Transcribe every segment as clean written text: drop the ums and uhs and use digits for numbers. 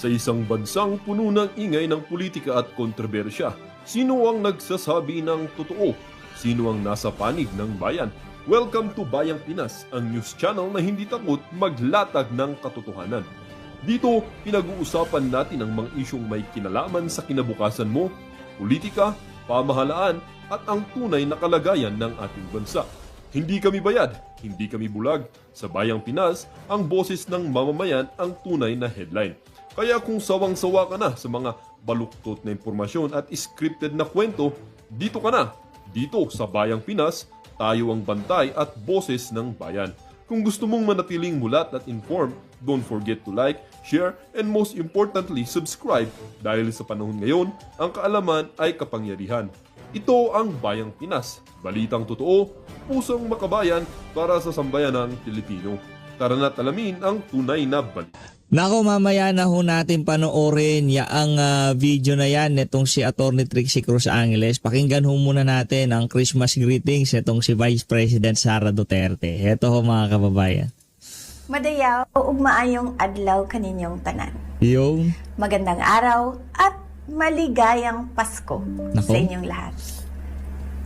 Sa isang bansang puno ng ingay ng politika at kontrobersya, sino ang nagsasabi ng totoo? Sino ang nasa panig ng bayan? Welcome to Bayang Pinas, ang news channel na hindi takot maglatag ng katotohanan. Dito, pinag-uusapan natin ang mga isyong may kinalaman sa kinabukasan mo, politika, pamahalaan at ang tunay na kalagayan ng ating bansa. Hindi kami bayad, hindi kami bulag. Sa Bayang Pinas, ang boses ng mamamayan ang tunay na headline. Kaya kung sawang-sawa ka na sa mga baluktot na impormasyon at scripted na kwento, dito ka na. Dito sa Bayang Pinas, tayo ang bantay at boses ng bayan. Kung gusto mong manatiling mulat at informed, don't forget to like, share, and most importantly, subscribe dahil sa panahon ngayon, ang kaalaman ay kapangyarihan. Ito ang Bayang Pinas, balitang totoo, pusong makabayan para sa sambayanang Pilipino. Tara na't alamin ang tunay na balita. Nako, mamaya na ho natin panoorin ang video na yan netong si Atty. Trixie Cruz Angeles. Pakinggan ho muna natin ang Christmas greetings netong si Vice President Sara Duterte. Heto ho mga kababayan. Madayaw ug maayong adlaw kaninyong tanan. Yung Magandang araw at maligayang Pasko Nako. sa inyong lahat.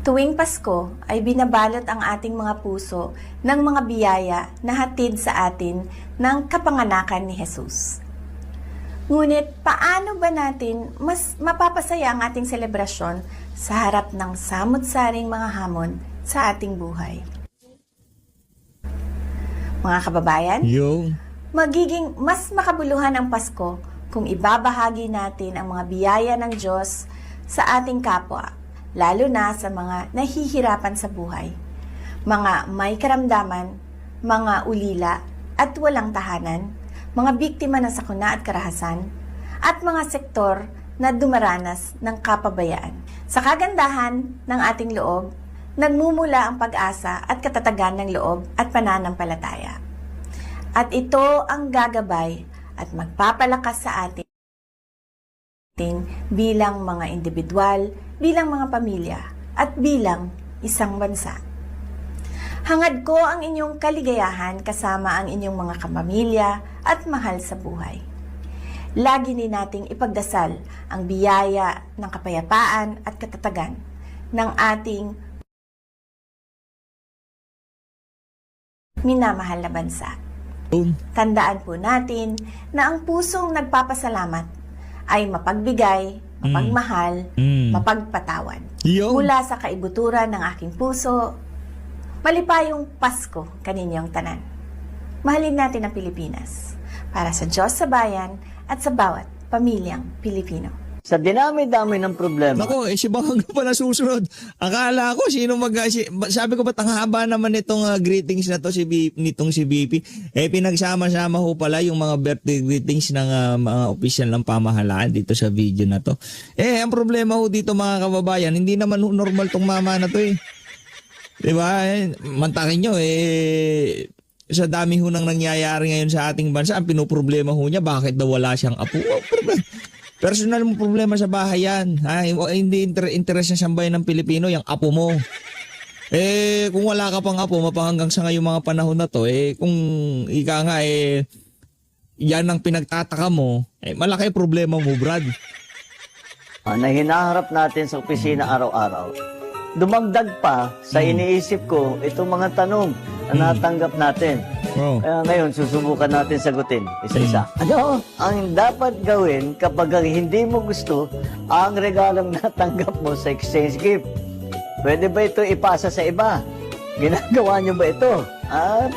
Tuwing Pasko ay binabalot ang ating mga puso ng mga biyaya na hatid sa atin ng kapanganakan ni Jesus. Ngunit paano ba natin mas mapapasaya ang ating selebrasyon sa harap ng samot-saring mga hamon sa ating buhay? Mga kababayan, yung magiging mas makabuluhan ang Pasko kung ibabahagi natin ang mga biyaya ng Diyos sa ating kapwa, lalo na sa mga nahihirapan sa buhay, mga may karamdaman, mga ulila at walang tahanan, mga biktima ng sakuna at karahasan, at mga sektor na dumaranas ng kapabayaan. Sa kagandahan ng ating loob, nagmumula ang pag-asa at katatagan ng loob at pananampalataya. At ito ang gagabay at magpapalakas sa atin bilang mga individual, bilang mga pamilya, at bilang isang bansa. Hangad ko ang inyong kaligayahan kasama ang inyong mga kapamilya at mahal sa buhay. Lagi din nating ipagdasal ang biyaya ng kapayapaan at katatagan ng ating minamahal na bansa. Tandaan po natin na ang pusong nagpapasalamat ay mapagbigay, mapagmahal, mapagpatawad. Yung Mula sa kaibuturan ng aking puso, malipayong Pasko kaninyong tanan. Mahalin natin ang Pilipinas para sa Diyos sa bayan at sa bawat pamilyang Pilipino. Sa dinami-dami ng problema, nako, si Bangag pa na susunod. Akala ko sabi ko ba't ang haba naman nitong greetings na to nitong si BP. Pinagsama-sama ho pala yung mga birthday greetings ng mga opisyal ng pamahalaan dito sa video na to. Ang problema ho dito mga kababayan, hindi naman ho normal tong mama na to eh. 'Di ba? Mantakin nyo sa dami ho nang nangyayari ngayon sa ating bansa, ang pinoproblema ho niya bakit daw wala siyang apo. Personal mong problema sa bahay yan. Hindi interes na sambayan ng Pilipino, yung apo mo. Kung wala ka pang apo, mapahanggang sa ngayong mga panahon na to, kung ika nga, yan ang pinagtataka mo, malaki problema mo, Brad. na hinaharap natin sa opisina araw-araw, dumagdag pa sa iniisip ko itong mga tanong na natanggap natin. Oh. Kaya ngayon, susubukan natin sagutin isa-isa. Ano ang dapat gawin kapag hindi mo gusto ang regalong natanggap mo sa exchange gift? Pwede ba ito ipasa sa iba? Ginagawa nyo ba ito?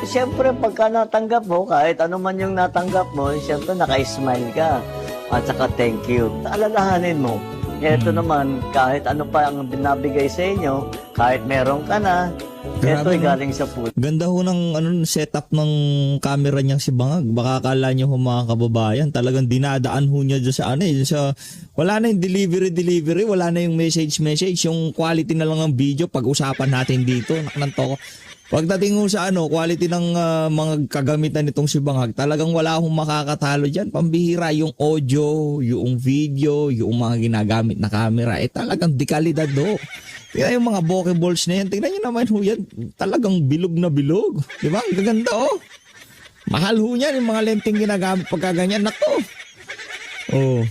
Siyempre, pagka natanggap mo, kahit ano man yung natanggap mo, siyempre naka-smile ka. At saka thank you. Alalahanin mo. Ito naman, kahit ano pa ang binabigay sa inyo, kahit meron ka na, ito ay galing sa puso. Ganda ho ng setup ng camera niya si Bangag. Baka akala niyo ho mga kababayan, talagang dinadaan ho niya dyan sa wala na yung delivery, wala na yung message. Yung quality na lang ng video, pag-usapan natin dito. Naknanto ko. Pagdating ho sa quality ng mga kagamitan nitong si Bangag, talagang wala hong makakatalo dyan. Pambihira yung audio, yung video, yung mga ginagamit na camera. Talagang dekalidad do. Kaya yung mga bokeh balls na yan, tingnan nyo naman ho yan, talagang bilog na bilog. Di ba? Ang gaganda oh. Mahal ho yan, yung mga lenteng ginagamit pagkaganyan. Nako. Oo.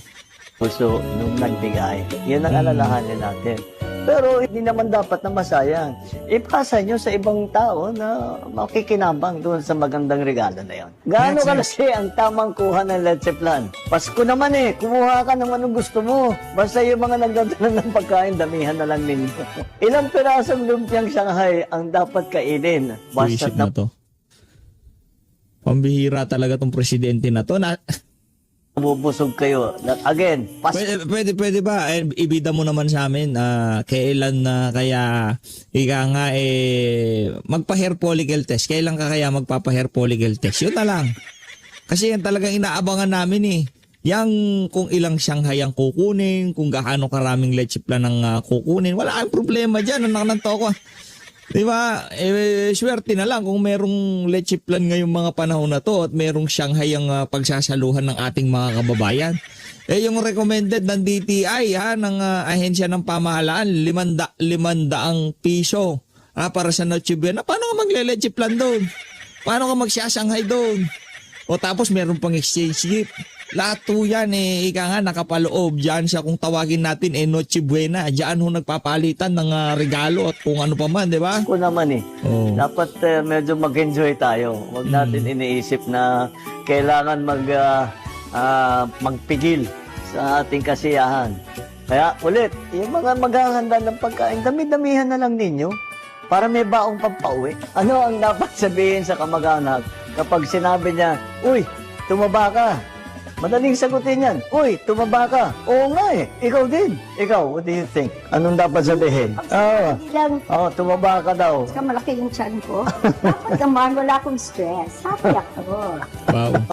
puso nung nagbigay. Yan ang alalahanin natin. Pero hindi naman dapat na masayang. Ipasa nyo sa ibang tao na makikinabang doon sa magandang regalo na yon. Gaano kasi ang tamang kuha ng leche plan? Pasko naman kumuha ka ng anong gusto mo. Basta yung mga nagdadala ng pagkain, damihan na lang ninyo. Ilang pirasong lumpiang Shanghai ang dapat kainin? Basta Buisit na to. Pambihira talaga tong presidente na to. Bubusog kayo. Again, Pwede ba ibida mo naman sa amin kailan na kaya ika nga magpa-hair follicle test. Kailan ka kaya magpapa-hair follicle test? Yun na lang. Kasi yan talagang inaabangan namin Yang kung ilang Shanghai ang kukunin, kung gaano karaming leche plan ang kukunin, wala kang problema dyan. Anak ng toko. Di ba? Swerte na lang kung merong leche plan ngayong mga panahon na to at merong Shanghai ang pagsasaluhan ng ating mga kababayan. Yung recommended ng DTI ng ahensya ng pamahalaan, 500 piso para sa Noche Buena. Paano ka magle-leche plan doon? Paano ka magsashanghai doon? O tapos meron pang exchange gift. Lahat po yan ika nga nakapaloob dyan siya kung tawagin natin Noche Buena. Diyan ho nagpapalitan ng regalo at kung ano pa man, di ba? Ako naman dapat medyo mag-enjoy tayo. Huwag natin iniisip na kailangan magpigil sa ating kasiyahan. Kaya ulit, yung mga maghahanda ng pagkain, dami-damihan na lang ninyo para may baong pampauwi. Ano ang dapat sabihin sa kamag-anak kapag sinabi niya, uy, tumaba ka? Madaling sagutin yan. Uy, tumaba ka. Oo nga Ikaw din. Ikaw, what do you think? Anong dapat sabihin? Tumaba ka daw. Ka malaki yung tiyan ko. Dapat naman, wala akong stress. Happy ako. Wow.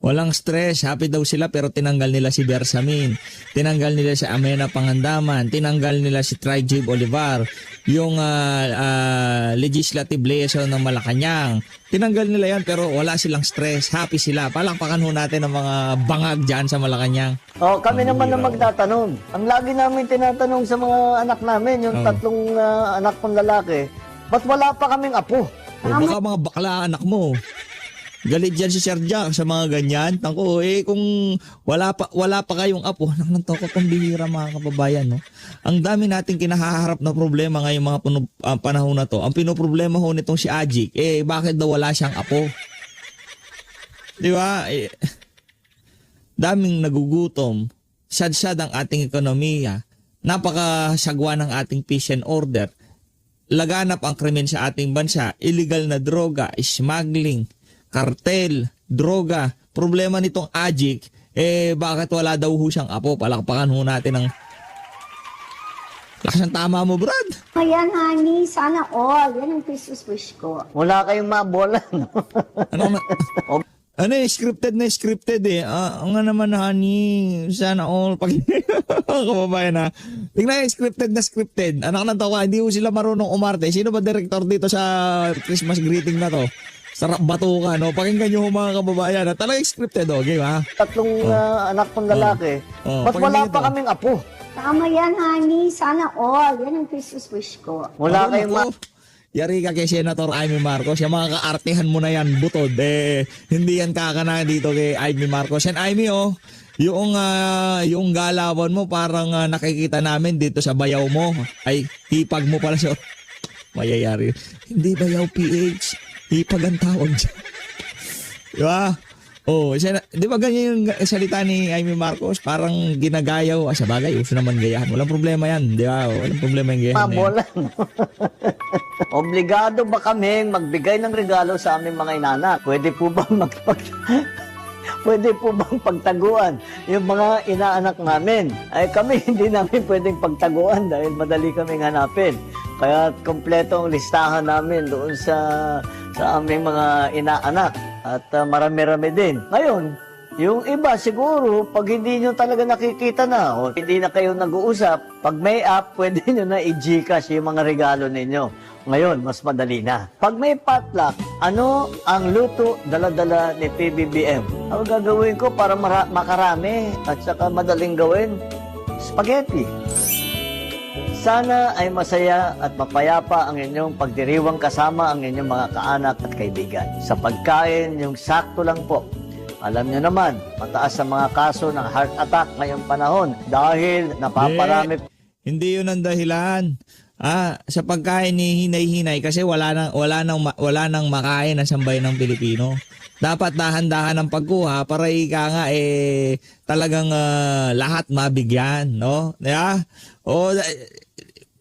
Walang stress, happy daw sila pero tinanggal nila si Bersamin, tinanggal nila si Amena Pangandaman, tinanggal nila si Trijib Olivar, yung legislative liaison ng Malacanang. Tinanggal nila yan pero wala silang stress, happy sila. Palakpakan ho natin ang mga bangag dyan sa Malacanang. Kami naman na magtatanong. Ang lagi namin tinatanong sa mga anak namin, yung tatlong anak kong lalaki, ba't wala pa kaming apo? Baka mga bakla anak mo. Galit dyan si Sir Jack sa mga ganyan. Tangko, kung wala pa kayong apo, nang toko pambihira mga kababayan, no? Ang dami nating kinahaharap na problema ngayong mga panahon na to. Ang pinoproblema ho nitong si Ajik, bakit daw wala siyang apo? Di ba? Daming nagugutom. Sad-sad ang ating ekonomiya. Napakasagwa ng ating peace and order. Laganap ang krimen sa ating bansa. Illegal na droga, smuggling, kartel, droga. Problema nitong Ajik, bakit wala daw ho siyang apo? Palakpakan ho natin ang lakas ng tama mo, Brad. Ayan, honey. Sana all. Yan ang Christmas wish ko. Wala kayong mabola, no? Scripted na scripted ang nga naman, honey, sana all. Pag kababayan na. Tingnan yung scripted na scripted. Anak ng tawa, hindi ho sila marunong umarte. Sino ba director dito sa Christmas greeting na to? Sarap batuka, no? Pakinggan nyo mga kababayan. Talagang scripted, okay ba? Tatlong anak kong lalaki. Ba't wala pa kaming apo? Tama yan, honey. Sana all. Yan ang Christmas wish ko. Wala kayong Yari ka kay Senator Amy Marcos. Yung mga kaartehan mo na yan, butod. Hindi yan kakana dito kay Amy Marcos. Yan, Amy, yung galawan mo parang nakikita namin dito sa bayaw mo. Ay, hipag mo pala siya. Mayayari. Hindi bayaw PH. Hipag ang tawag dyan. Diba? Di ba ganyan yung salita ni Amy Marcos? Parang ginagayaw. Sa bagay, uso naman gayahan. Walang problema yan. Di ba? Walang problema yung gayahan. Mabola, no? Obligado ba kaming magbigay ng regalo sa aming mga inanak? Pwede po bang Pwede po bang pagtaguan yung mga inaanak namin? Ay kami hindi namin pwedeng pagtaguan dahil madali kaming hanapin. Kaya kompleto ang listahan namin doon sa aming mga inaanak at marami-rami din. Ngayon, yung iba siguro pag hindi nyo talaga nakikita na o hindi na kayo nag-uusap, pag may app, pwede nyo na i-Gcash yung mga regalo ninyo. Ngayon, mas madali na. Pag may potluck, ano ang luto dala-dala ni PBBM? Ang gagawin ko para makarami at saka madaling gawin? Spaghetti. Sana ay masaya at mapayapa ang inyong pagdiriwang kasama ang inyong mga kaanak at kaibigan. Sa pagkain, yung sakto lang po alam nyo naman, mataas ang mga kaso ng heart attack ngayong panahon dahil napaparami. Hindi yun ang dahilan. Sa pagkain ni hinay-hinay kasi wala nang makain na sambay ng Pilipino. Dapat dahan-dahan ang pagkuha para ika nga talagang lahat mabigyan, no? Yeah?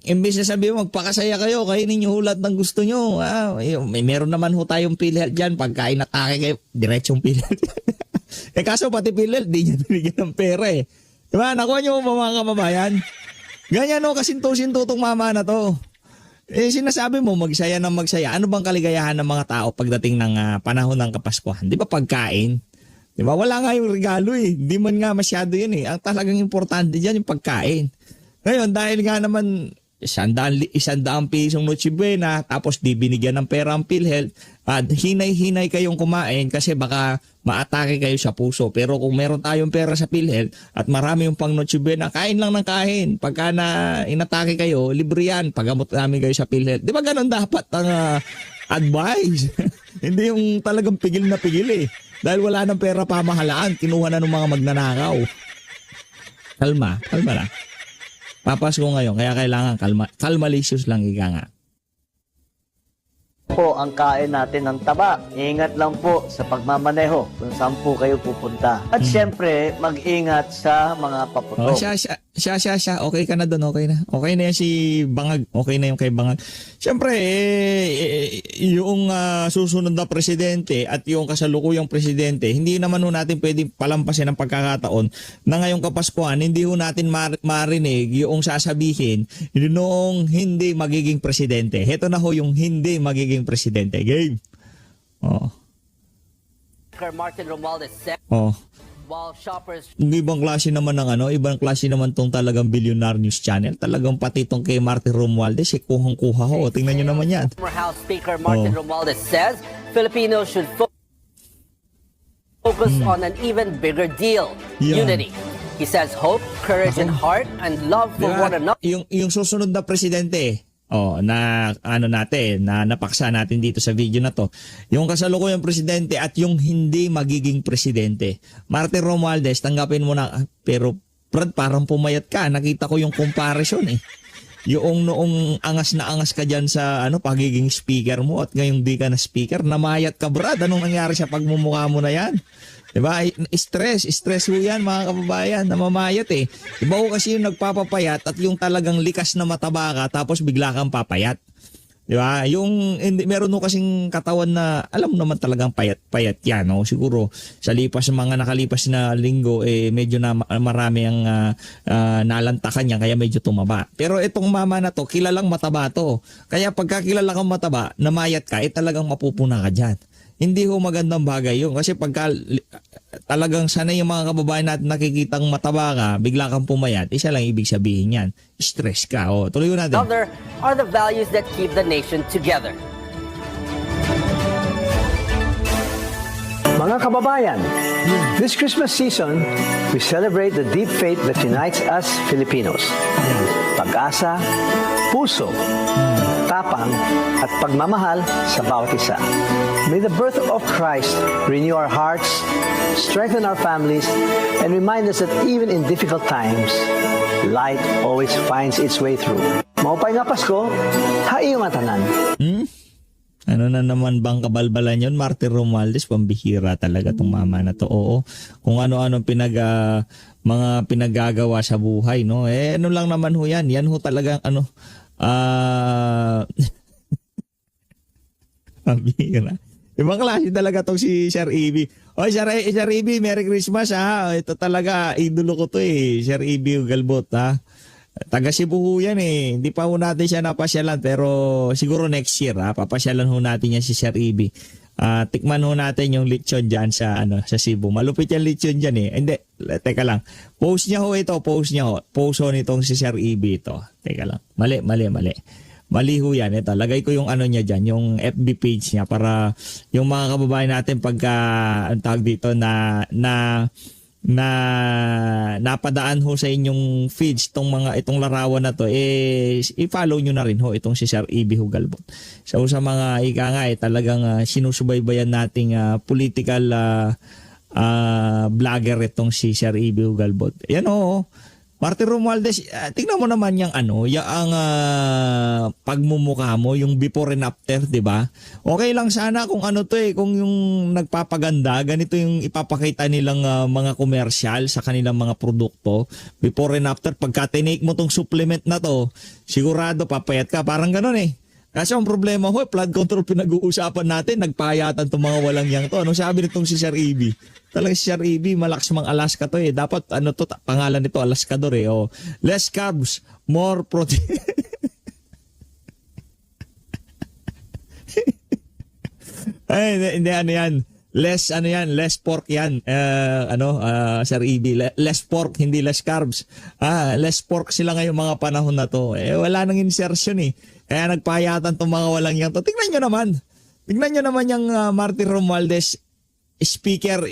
Imbis na sabi mo, magpakasaya kayo, kainin nyo hulat ng gusto nyo. Meron naman ho tayong PhilHealth dyan. Pagka inatake kayo, diretsong PhilHealth. Kaso pati PhilHealth, di niya binigyan ng pera eh. Diba? Nakuha nyo mga kababayan. Ganyan kasinto-sinto tong mama na to. Sinasabi mo, magsaya ng magsaya. Ano bang kaligayahan ng mga tao pagdating ng panahon ng Kapaskuhan? Di ba pagkain? Di ba? Wala nga yung regalo eh. Di man nga masyado yun eh. Ang talagang importante dyan yung pagkain. Ngayon, dahil nga naman 100 pisong Noche Buena, tapos di binigyan ng pera ang PhilHealth, hinay-hinay kayong kumain kasi baka maatake kayo sa puso. Pero kung meron tayong pera sa PhilHealth at marami yung pang Noche Buena, kain lang ng kain. Pagka na inatake kayo, libre yan. Pagamot namin kayo sa PhilHealth. Di ba ganun dapat ang advice? Hindi yung talagang pigil na pigil eh. Dahil wala ng pera pamahalaan, kinuha na ng mga magnanakaw. Kalma lang. Papasko ngayon, kaya kailangan kalmalicious lang ika nga. Po ang kain natin ng taba. Ingat lang po sa pagmamaneho kung saan po kayo pupunta. At syempre, mag-ingat sa mga paputok. Siya. Okay ka na doon, okay na. Okay na yan si Bangag. Okay na yung kay Bangag. Syempre, yung susunod na presidente at yung kasalukuyang presidente, hindi naman natin pwedeng palampasin ang pagkakataon na ngayong Kapaskuhan, hindi natin marinig yung sasabihin noong hindi magiging presidente. Heto na yung hindi magiging presidente. Game. Martin Romualdez said while shoppers ibang klase naman ibang klase naman tong talagang Billionaire News Channel. Talagang pati tong kay Martin Romualdez, kuhang-kuha ho. Tingnan nyo naman yan. former House Speaker Martin Romualdez says Filipinos should focus on an even bigger deal, unity. He says hope, courage, and heart, and love for one another. Yung susunod na presidente, na napaksa natin dito sa video na to. Yung kasalukuyang presidente at yung hindi magiging presidente. Martin Romualdez, tanggapin mo na, pero Brad, parang pumayat ka. Nakita ko yung comparison eh. Yung noong angas na angas ka dyan sa pagiging speaker mo at ngayong di ka na speaker, namayat ka, Brad. Anong nangyari sa pagmumukha mo na yan? Diba? Stress ho yan mga kababayan, namamayat eh. Diba ho kasi yung nagpapapayat at yung talagang likas na mataba ka tapos bigla kang papayat. Diba? Yung meron ho kasing katawan na alam mo naman talagang payat yan. Siguro sa mga nakalipas na linggo medyo na marami ang nalantakan niya kaya medyo tumaba. Pero itong mama na to, kilalang mataba to. Kaya pagka kilala kang mataba, namayat ka, talagang mapupuna ka dyan. Hindi ho magandang bagay yun. Kasi pagka talagang sanay yung mga kababayan natin nakikitang mataba ka, bigla kang pumayat, isa lang ibig sabihin yan. Stress ka. Tuloy ko natin. Other are the values that keep the nation together. Mga kababayan, this Christmas season, we celebrate the deep faith that unites us Filipinos. Pag-asa, puso, tapang, at pagmamahal sa bawat isa. May the birth of Christ renew our hearts, strengthen our families, and remind us that even in difficult times, light always finds its way through. Maupay nga Pasko, haiyong atanan. Ano na naman bang kabalbalan yun? Martin Romualdez, pambihira talaga tong mama na to. Oo. Kung ano-ano mga pinagagawa sa buhay, no? Ano lang naman ho yan. Yan ho talagang pambihira. Ibang klase talaga tong si Sir Ibi. Sir Ibi, Merry Christmas ha. Ito talaga, idolo ko to Sir Ibi Galbot ha. Taga Cebu ho yan Hindi pa ho natin siya napasyalan pero siguro next year papasyalan ho natin yan si Sir Ibi. Tikman ho natin yung lechon dyan sa Cebu. Malupit yung lechon dyan Hindi, teka lang. Post niya ho ito, post ho nitong si Sir Ibi ito. Teka lang. Mali. Mali ho yan. Ito, lagay ko yung niya dyan, yung FB page niya para yung mga kababayan natin pagka tawag dito na napadaan ho sa inyong feeds itong larawan na to i-follow nyo na rin ho itong si Sir Ibi Galbot. So sa mga talagang sinusubaybayan nating political vlogger itong si Sir Ibi Ugalbot. Yan o. Martin Romualdez, tingnan mo naman yung pagmumukha mo, yung before and after, 'di ba? Okay lang sana kung kung yung nagpapaganda, ganito yung ipapakita nilang mga commercial sa kanilang mga produkto, before and after. Pagka tinake mo tong supplement na to, sigurado papayat ka, parang ganoon eh. Kasi ang problema ho, flood control pinag-uusapan natin, nagpayatan tong mga walang yang to. Anong sabi nitong si Sir Ibi? Talagang si Sir Ibi, malakas mang Alaska to eh. Dapat pangalan nito, Alaskador eh. Oh. Less carbs, more protein. Ay, hindi yan. Less pork yan. Sir Ibi, less pork, hindi less carbs. Less pork sila ngayong mga panahon na to. Wala nang insertion eh. Kaya nagpahayatan tong mga walang yang to. Tingnan nyo naman yung Martin Romualdez speaker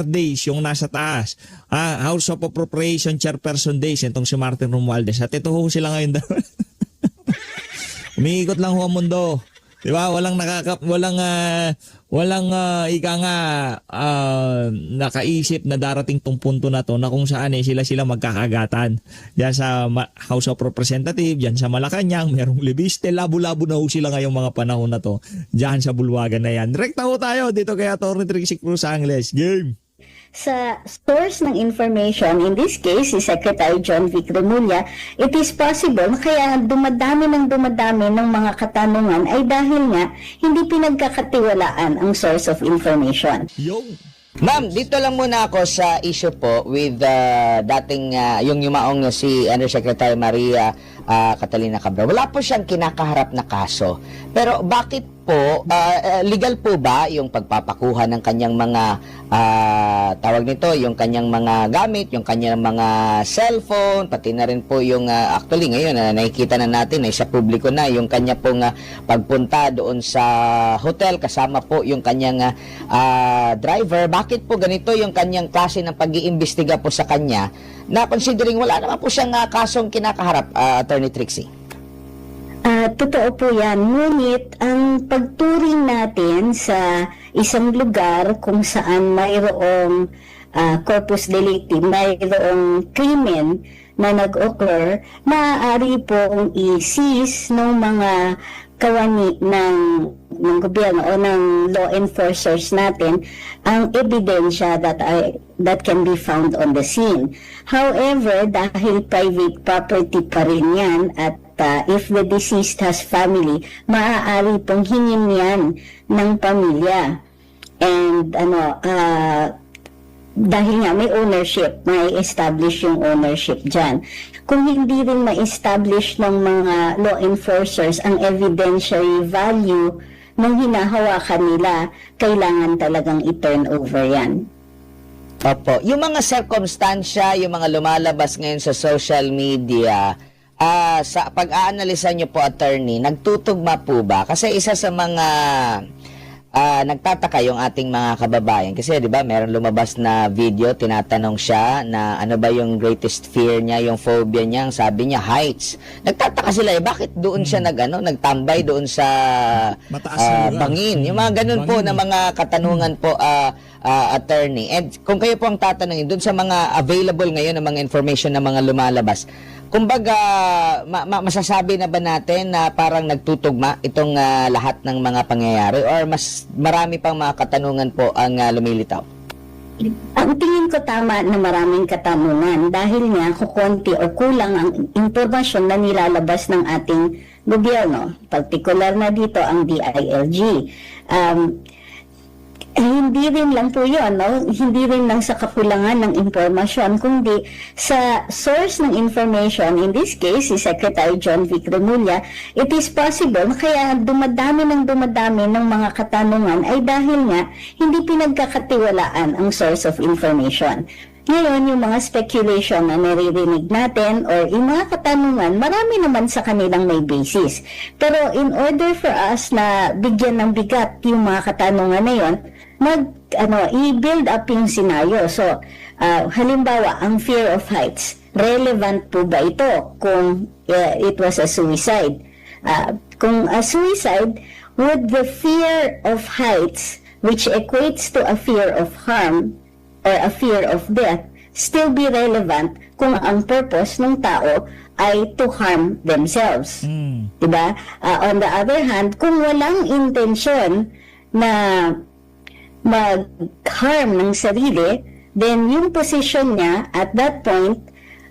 days, yung nasa taas. House of Appropriation Chairperson days, itong si Martin Romualdez. At ito ho sila ngayon. Umiikot lang ho ang mundo. Diba? Walang nakaisip na darating tong punto na to na kung saan sila magkakagatan. Diyan sa House of Representatives, diyan sa Malacanang, merong libiste, labo-labo na ho sila ngayong mga panahon na to. Diyan sa bulwagan na yan. Direkta ho tayo dito kay Atty. Trixie Cruz Angles. Game! Sa source ng information, in this case, si Secretary John Vic Remulla, it is possible na kaya dumadami ng mga katanungan ay dahil nga hindi pinagkakatiwalaan ang source of information. Yung Ma'am, dito lang muna ako sa issue po with dating yung yumaong si Undersecretary Maria Catalina Cabral. Wala po siyang kinakaharap na kaso. Pero bakit po, legal po ba yung pagpapakuha ng kanyang mga tawag nito, yung kanyang mga gamit, yung kanyang mga cellphone, pati na rin po yung actually ngayon nakikita na natin sa publiko na yung kanya pong pagpunta doon sa hotel kasama po yung kanyang driver. Bakit po ganito yung kanyang klase ng pag-iimbestiga po sa kanya na considering wala naman po siyang kasong kinakaharap, Attorney Trixie? Totoo po yan. Ngunit ang pagturing natin sa isang lugar kung saan mayroong corpus delicti, mayroong krimen na nag-occur, maaari pong i-seize ng mga kawani ng gobyerno o ng law enforcers natin ang ebidensya that can be found on the scene. However, dahil private property pa rin yan at if the deceased has family, maaari pong hingin yan ng pamilya. And dahil nga may ownership, may establish yung ownership dyan. Kung hindi rin ma-establish ng mga law enforcers ang evidentiary value ng hinahawakan nila, kailangan talagang i-turn over yan. Opo. Yung mga circumstansya, yung mga lumalabas ngayon sa social media, sa pag-aanalisa nyo po, attorney, nagtutugma po ba? Kasi isa sa mga nagtataka yung ating mga kababayan. Kasi di ba meron lumabas na video, tinatanong siya na ano ba yung greatest fear niya, yung phobia niya, sabi niya heights. Nagtataka sila bakit doon siya nagtambay doon sa bangin. Yung mga ganun po na mga katanungan po, attorney. And kung kayo po ang tatanungin doon sa mga available ngayon ng mga information na mga lumalabas, kumbaga, masasabi na ba natin na parang nagtutugma itong lahat ng mga pangyayari or mas marami pang mga katanungan po ang lumilitaw? Ang tingin ko tama na maraming katanungan dahil nga kukonti o kulang ang impormasyon na nilalabas ng ating gobyerno. Partikular na dito ang DILG. Hindi rin lang po yun, no? Hindi rin lang sa kakulangan ng impormasyon, kundi sa source ng information, in this case, si Secretary John Vic Remulla, it is possible kaya dumadami ng mga katanungan ay dahil nga hindi pinagkakatiwalaan ang source of information. Ngayon, yung mga speculation na naririnig natin or yung mga katanungan, marami naman sa kanilang may basis. Pero in order for us na bigyan ng bigat yung mga katanungan na yun, i-build up yung scenario. So, halimbawa, ang fear of heights, relevant po ba ito kung it was a suicide? Kung a suicide, would the fear of heights, which equates to a fear of harm, or a fear of death still be relevant kung ang purpose ng tao ay to harm themselves. Diba? On the other hand, kung walang intensyon na mag-harm ng sarili, then yung position niya at that point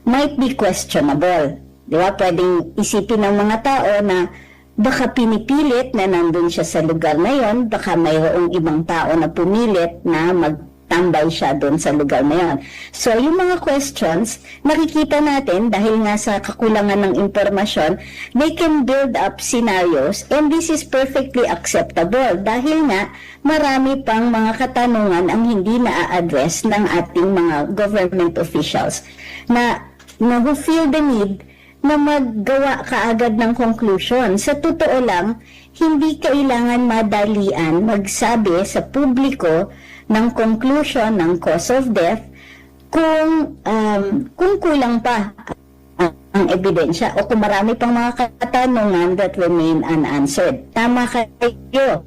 might be questionable. Diba? Pwedeng isipin ng mga tao na baka pinipilit na nandun siya sa lugar na yon, baka mayroong ibang tao na pumilit na magtambay siya doon sa lugar na yon. So, yung mga questions, nakikita natin dahil nga sa kakulangan ng impormasyon, they can build up scenarios and this is perfectly acceptable dahil nga marami pang mga katanungan ang hindi na-address ng ating mga government officials na who feel the need na maggawa kaagad ng conclusion. Sa totoo lang, hindi kailangan madalian magsabi sa publiko ng conclusion ng cause of death kung kulang pa ang ebidensya o kung marami pang mga katanungan that remain unanswered. Tama kayo.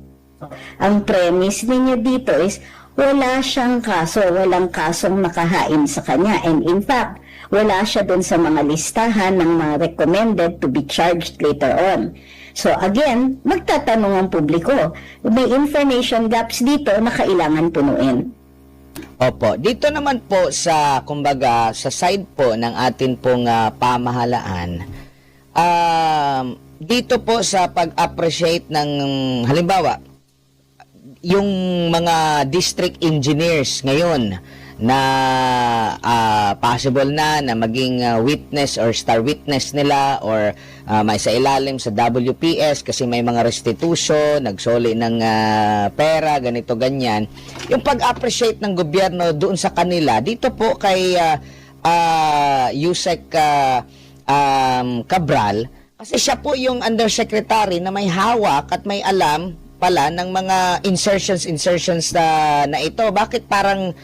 Ang premise ninyo dito is wala siyang kaso, walang kasong nakahain sa kanya. And in fact, wala siya dun sa mga listahan ng mga recommended to be charged later on. So again, magtatanong ang publiko. May information gaps dito na kailangan punuin. Opo, dito naman po sa, kumbaga, sa side po ng atin pong pamahalaan, dito po sa pag-appreciate ng, halimbawa, yung mga district engineers ngayon na possible na maging witness or star witness nila or may sa ilalim sa WPS kasi may mga restitution, nagsoli ng pera, ganito, ganyan. Yung pag-appreciate ng gobyerno doon sa kanila, dito po kay Yusek Cabral, kasi siya po yung undersecretary na may hawak at may alam pala ng mga insertions na ito. Bakit parang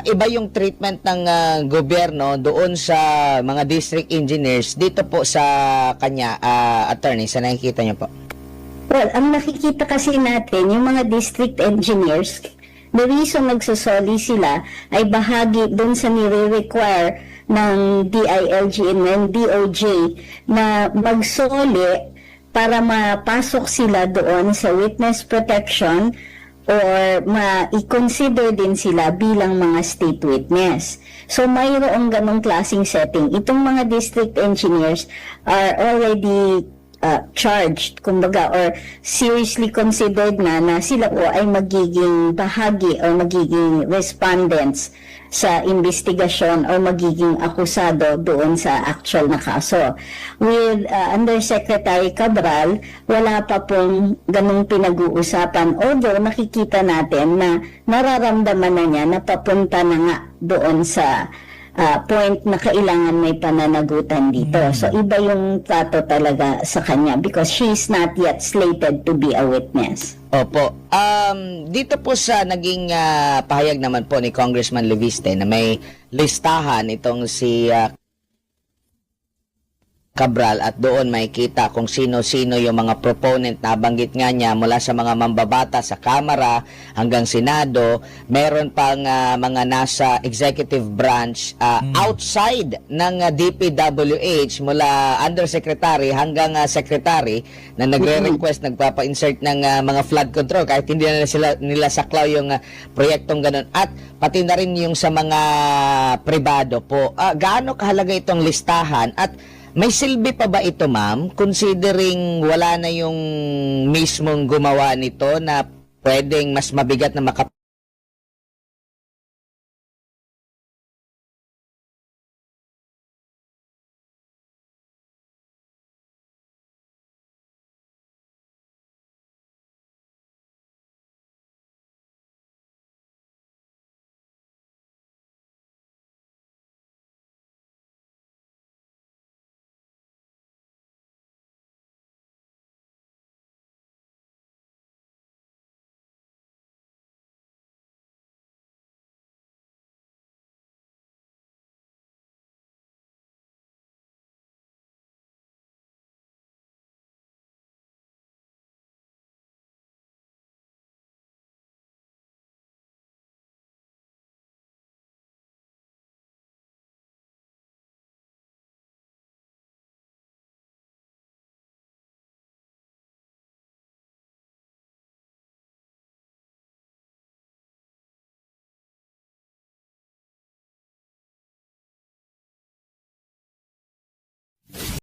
iba yung treatment ng gobyerno doon sa mga district engineers dito po sa kanya, attorney, sa nakikita niyo po? Well, ang nakikita kasi natin, yung mga district engineers, the reason nagsasoli sila ay bahagi doon sa nire-require ng DILG and ng DOJ na magsoli para mapasok sila doon sa witness protection or ma-consider din sila bilang mga state witness. So, mayroong ganong klaseng setting. Itong mga district engineers are already charged, kumbaga, or seriously considered na sila po ay magiging bahagi or magiging respondents sa investigasyon o magiging akusado doon sa actual na kaso. With Undersecretary Cabral, wala pa pong ganung pinag-uusapan, although nakikita natin na nararamdaman na niya na papunta na nga doon sa point na kailangan may pananagutan dito. So, iba yung trato talaga sa kanya because she is not yet slated to be a witness. Opo. Dito po sa naging pahayag naman po ni Congressman Leviste na may listahan itong si Cabral at doon makikita kung sino-sino yung mga proponent na banggit nga niya mula sa mga mambabata sa Kamara hanggang Senado. Meron pang mga nasa executive branch outside ng DPWH mula undersecretary hanggang secretary na nagre-request, nagpapa-insert ng mga flood control kahit hindi na nila saklaw yung proyektong ganun. At pati na rin yung sa mga pribado po. Gaano kahalaga itong listahan at may silbi pa ba ito, ma'am? Considering wala na yung mismong gumawa nito na pwedeng mas mabigat na